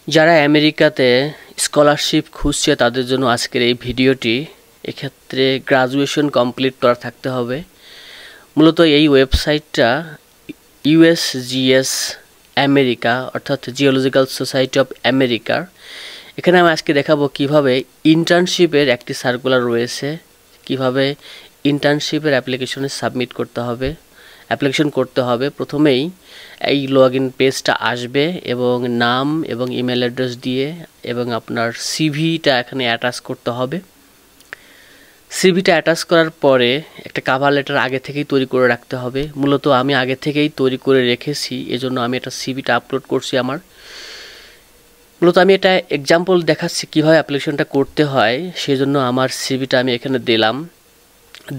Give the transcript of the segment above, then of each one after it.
যারা আমেরিকাতে স্কলারশিপ খুঁজছে তাদের জন্য আজকের এই ভিডিওটি। এক্ষেত্রে গ্রাজুয়েশন কমপ্লিট করা থাকতে হবে। মূলত এই ওয়েবসাইটটা ইউএসজিএস আমেরিকা অর্থাৎ জিওলজিক্যাল সোসাইটি অফ আমেরিকার। এখানে আমি আজকে দেখাবো কিভাবে ইন্টার্নশিপের একটি সার্কুলার রয়েছে, কিভাবে ইন্টার্নশিপের অ্যাপ্লিকেশনে সাবমিট করতে হবে, অ্যাপ্লিকেশন করতে হবে। প্রথমেই এই লগইন পেজটা আসবে এবং নাম এবং ইমেল অ্যাড্রেস দিয়ে এবং আপনার সিভিটা এখানে অ্যাটাচ করতে হবে। সিভিটা অ্যাটাচ করার পরে একটা কভার লেটার আগে থেকেই তৈরি করে রাখতে হবে। মূলত আমি আগে থেকেই তৈরি করে রেখেছি, এজন্য আমি এটা সিভিটা আপলোড করছি আমার। মূলত আমি এটা এক্সাম্পল দেখাচ্ছি কীভাবে অ্যাপ্লিকেশনটা করতে হয়, সেজন্য আমার সিভিটা আমি এখানে দিলাম।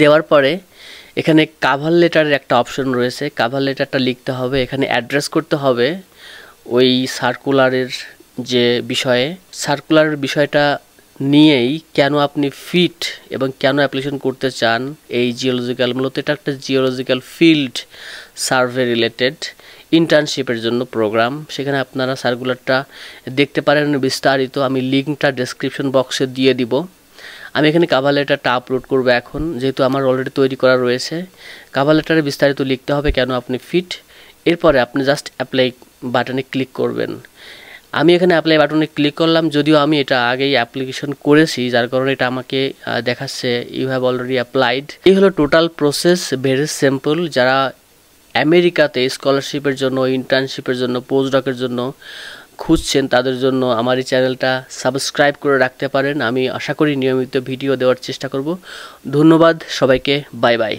দেওয়ার পরে এখানে কভার লেটারের একটা অপশন রয়েছে, কভার লেটারটা লিখতে হবে, এখানে অ্যাড্রেস করতে হবে ওই সার্কুলারের যে বিষয়ে, সার্কুলারের বিষয়টা নিয়েই কেন আপনি ফিট এবং কেন অ্যাপ্লিকেশন করতে চান এই জিওলজিক্যাল, মূলত এটা একটা জিওলজিক্যাল ফিল্ড সার্ভে রিলেটেড ইন্টার্নশিপের জন্য প্রোগ্রাম। সেখানে আপনারা সার্কুলারটা দেখতে পারেন বিস্তারিত, আমি লিঙ্কটা ডেসক্রিপশন বক্সে দিয়ে দিব। আমি এখানে কভার লেটারটা আপলোড করব এখন, যেহেতু আমার অলরেডি তৈরি করা রয়েছে। কভার লেটারে বিস্তারিত লিখতে হবে কেন আপনি ফিট। এরপরে আপনি জাস্ট অ্যাপ্লাই বাটনে ক্লিক করবেন। আমি এখানে অ্যাপ্লাই বাটনে ক্লিক করলাম, যদিও আমি এটা আগেই অ্যাপ্লিকেশন করেছি, যার কারণে এটা আমাকে দেখাচ্ছে ইউ হ্যাভ অলরেডি অ্যাপ্লাইড। এই হলো টোটাল প্রসেস, ভেরি সিম্পল। যারা আমেরিকাতে স্কলারশিপের জন্য, ইন্টার্নশিপের জন্য, পোস্টডকের জন্য খুঁজছেন তাদের জন্য আমার এই চ্যানেলটা সাবস্ক্রাইব করে রাখতে পারেন। আমি আশা করি নিয়মিত ভিডিও দেওয়ার চেষ্টা করব। ধন্যবাদ সবাইকে, বাই বাই।